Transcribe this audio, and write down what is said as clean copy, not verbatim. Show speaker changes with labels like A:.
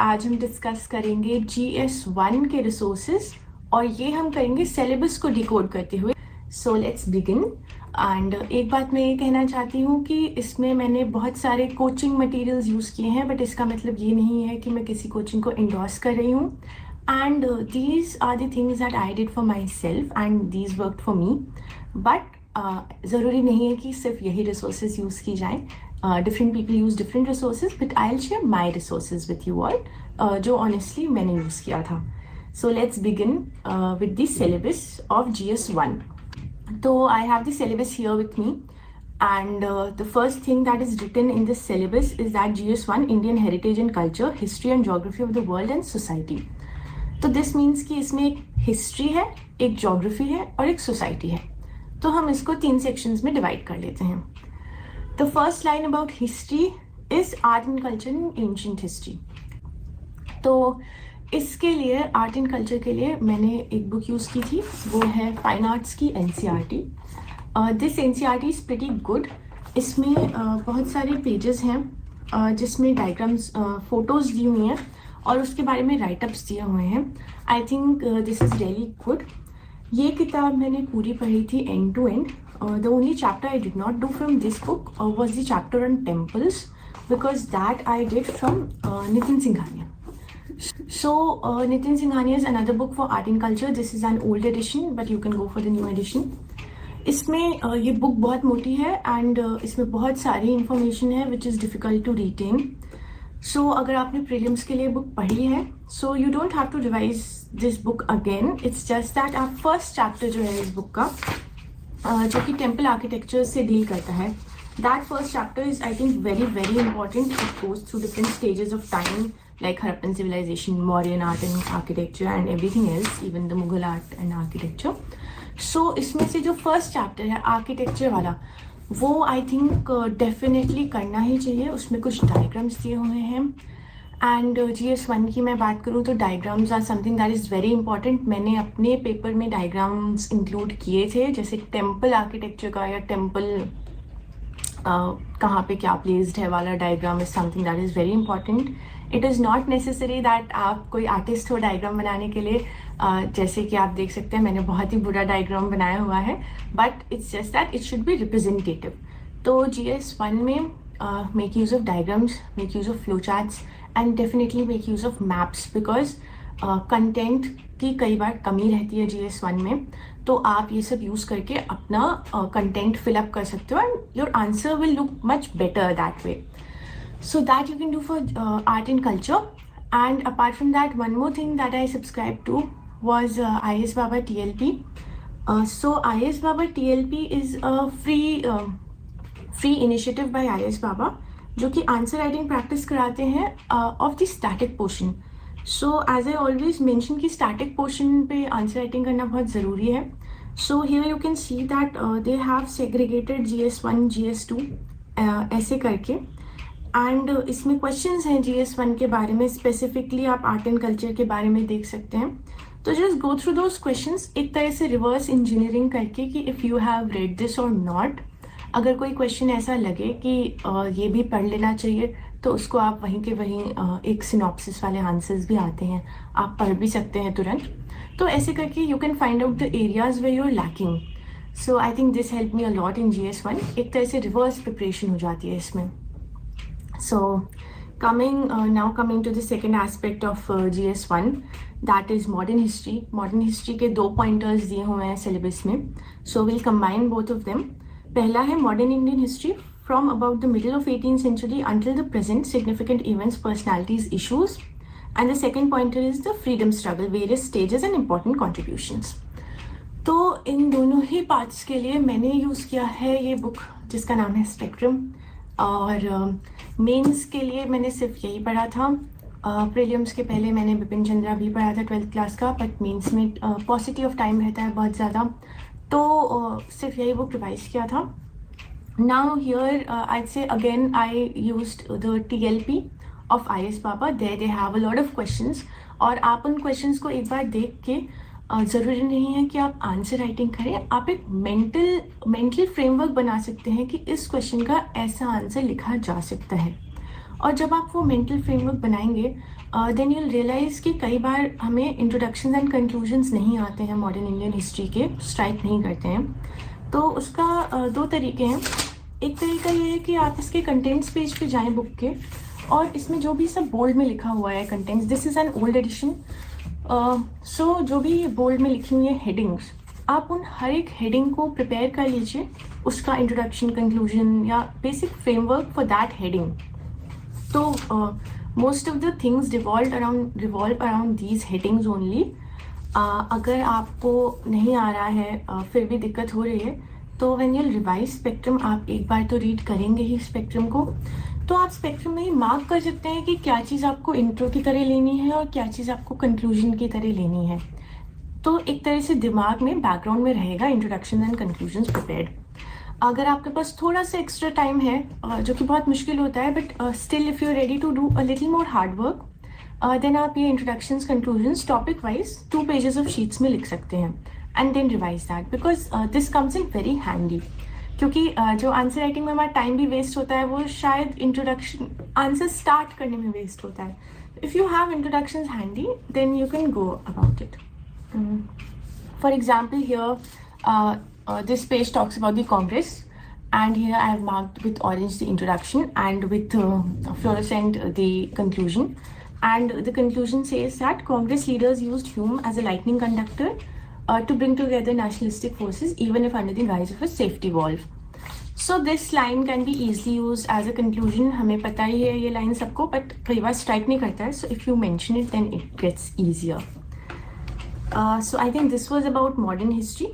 A: आज हम डिस्कस करेंगे GS1 के रिसोर्सेज और ये हम करेंगे सिलेबस को डिकोड करते हुए। So let's begin. एंड एक बात मैं ये कहना चाहती हूँ कि इसमें मैंने बहुत सारे कोचिंग मटेरियल्स यूज़ किए हैं, बट इसका मतलब ये नहीं है कि मैं किसी कोचिंग को इंडोर्स कर रही हूँ। And these are the things that I did for myself and these work for me. But ज़रूरी नहीं है कि सिर्फ यही रिसोर्सेज यूज़ की जाएँ. Different people use different resources, but I'll share my resources with you all, जो honestly मैंने use किया था. So let's begin with the syllabus of GS1. So I have the syllabus here with me, and the first thing that is written in this syllabus is that GS1 Indian Heritage and Culture, History and Geography of the World and Society. तो this means कि इसमें एक history है, एक geography है और एक society है. तो हम इसको 3 sections में divide कर लेते हैं. The first line about history is art and culture in ancient history. तो इसके लिए आर्ट एंड कल्चर के लिए मैंने एक बुक यूज़ की थी, वो है फाइन आर्ट्स की NCERT. This NCERT is pretty good. इसमें बहुत सारे पेजेस हैं जिसमें डायग्राम्स, फोटोज़ दी हुई हैं और उसके बारे में राइटअप्स दिए हुए हैं. I think this is really good. ये किताब मैंने पूरी पढ़ी थी end to end. The only chapter I did not do from this book was the chapter on temples, because that I did from Nitin Singhania. So Nitin Singhania is another book for art and culture. This is an old edition, but you can go for the new edition. इसमें ये book बहुत मोटी है and इसमें बहुत सारी information है which is difficult to retain. So अगर आपने प्रीलिम्स के लिए बुक पढ़ी है, so you don't have to revise this book again. It's just that आप फर्स्ट चैप्टर जो है इस बुक का, जो कि टेम्पल आर्किटेक्चर से डील करता है, that first chapter is I think very very important. It goes through different stages of time like Harappan civilisation, Mauryan art and architecture and everything else, even the Mughal art and architecture. So इसमें से जो first chapter है architecture वाला, वो I think definitely करना ही चाहिए. उसमें कुछ डायग्राम्स दिए हुए हैं एंड GS1 की मैं बात करूँ तो diagrams are something that is very important. मैंने अपने पेपर में डायग्राम्स इंक्लूड किए थे, जैसे टेम्पल आर्किटेक्चर का या टेम्पल कहाँ पे क्या प्लेस्ड है वाला diagram is something that is very important. It is not necessary that आप कोई आर्टिस्ट हो डायग्राम बनाने के लिए. जैसे कि आप देख सकते हैं मैंने बहुत ही बुरा डायग्राम बनाया हुआ है, but it's just that it should be representative. तो GS1 में make use of diagrams, make use of flowcharts and definitely make use of maps, because content की कई बार कमी रहती है GS1 में. तो आप ये सब यूज़ करके अपना कंटेंट फिलअप कर सकते हो and your answer will look much better that way. So that you can do for art and culture. And apart from that, one more thing that I subscribed to was IS Baba TLP. So IS Baba TLP is a free initiative by IS Baba, जो कि answer writing practice कराते हैं of the static portion. So as I always mention कि static portion पे answer writing करना बहुत ज़रूरी है. So here you can see that they have segregated GS1 GS2 ऐसे करके. एंड इसमें क्वेश्चंस हैं GS1 के बारे में. स्पेसिफिकली आप आर्ट एंड कल्चर के बारे में देख सकते हैं. तो just go through those questions एक तरह से रिवर्स इंजीनियरिंग करके कि if you have read this और नॉट. अगर कोई क्वेश्चन ऐसा लगे कि ये भी पढ़ लेना चाहिए, तो उसको आप वहीं के वहीं एक सिनॉप्सिस वाले आंसर्स भी आते हैं, आप पढ़ भी सकते हैं तुरंत. तो ऐसे करके you can find out the areas where you are lacking. So I think this help me a lot in GS1. एक तरह से रिवर्स प्रिपरेशन हो जाती है इसमें. So now coming to the second aspect of GS1, that is modern history. Modern history के 2 pointers दिए हुए हैं syllabus में. So we'll combine both of them. पहला है modern Indian history from about the middle of 18th century until the present, significant events, personalities, issues. And the second pointer is the freedom struggle, various stages and important contributions. तो इन दोनों ही parts के लिए मैंने use किया है ये book जिसका नाम है स्पेक्ट्रम. और मेंस के लिए मैंने सिर्फ यही पढ़ा था. प्रीलिम्स के पहले मैंने बिपिन चंद्रा भी पढ़ा था 12th क्लास का, बट मेंस में पॉसिटी ऑफ टाइम रहता है बहुत ज़्यादा, तो सिर्फ यही बुक रिवाइज किया था. Now here I'd say again I used the TLP of IS Baba. There they have a lot of questions, और आप उन क्वेश्चंस को एक बार देख के ज़रूरी नहीं है कि आप आंसर राइटिंग करें, आप एक मेंटल फ्रेमवर्क बना सकते हैं कि इस क्वेश्चन का ऐसा आंसर लिखा जा सकता है. और जब आप वो मेंटल फ्रेमवर्क बनाएंगे देन यूल रियलाइज़ कि कई बार हमें इंट्रोडक्शन एंड कंक्लूजन्स नहीं आते हैं मॉडर्न इंडियन हिस्ट्री के, स्ट्राइक नहीं करते हैं। तो उसका दो तरीके हैं। एक तरीका ये है कि आप इसके कंटेंट्स पेज पे जाएं बुक के, और इसमें जो भी सब बोल्ड में लिखा हुआ है contents, this is an old edition, so जो भी बोल्ड में लिखी हुई है हेडिंग्स, आप उन हर एक हेडिंग को प्रिपेयर कर लीजिए, उसका इंट्रोडक्शन, कंक्लूजन या basic framework for that heading. तो most of the things revolve around these headings only. अगर आपको नहीं आ रहा है, फिर भी दिक्कत हो रही है, तो व्हेन यू रिवाइज स्पेक्ट्रम, आप एक बार तो रीड करेंगे ही स्पेक्ट्रम को, तो आप स्पेक्ट्रम में ही मार्क कर सकते हैं कि क्या चीज़ आपको इंट्रो की तरह लेनी है और क्या चीज़ आपको कंक्लूजन की तरह लेनी है। तो एक तरह से दिमाग में बैकग्राउंड में रहेगा इंट्रोडक्शन एंड कंक्लूजन्स प्रिपेयर्ड। अगर आपके पास थोड़ा सा एक्स्ट्रा टाइम है, जो कि बहुत मुश्किल होता है, but still if you are ready to do a little more hard work, then आप ये introductions conclusions topic wise 2 pages of sheets में लिख सकते हैं and then revise that, because this comes in very handy. क्योंकि जो answer writing में हमारा टाइम भी वेस्ट होता है, वो शायद इंट्रोडक्शन आंसर स्टार्ट करने में वेस्ट होता है। If you have introductions handy, then you can go about it. For example, here this page talks about the Congress, and here I have marked with orange the introduction and with fluorescent the conclusion. And the conclusion says that Congress leaders used Hume as a lightning conductor to bring together nationalistic forces, even if under the guise of a safety valve. So this line can be easily used as a conclusion. हमें पता ही है ये line सबको, but कई बार strike नहीं करता है. So if you mention it, then it gets easier. So I think this was about modern history.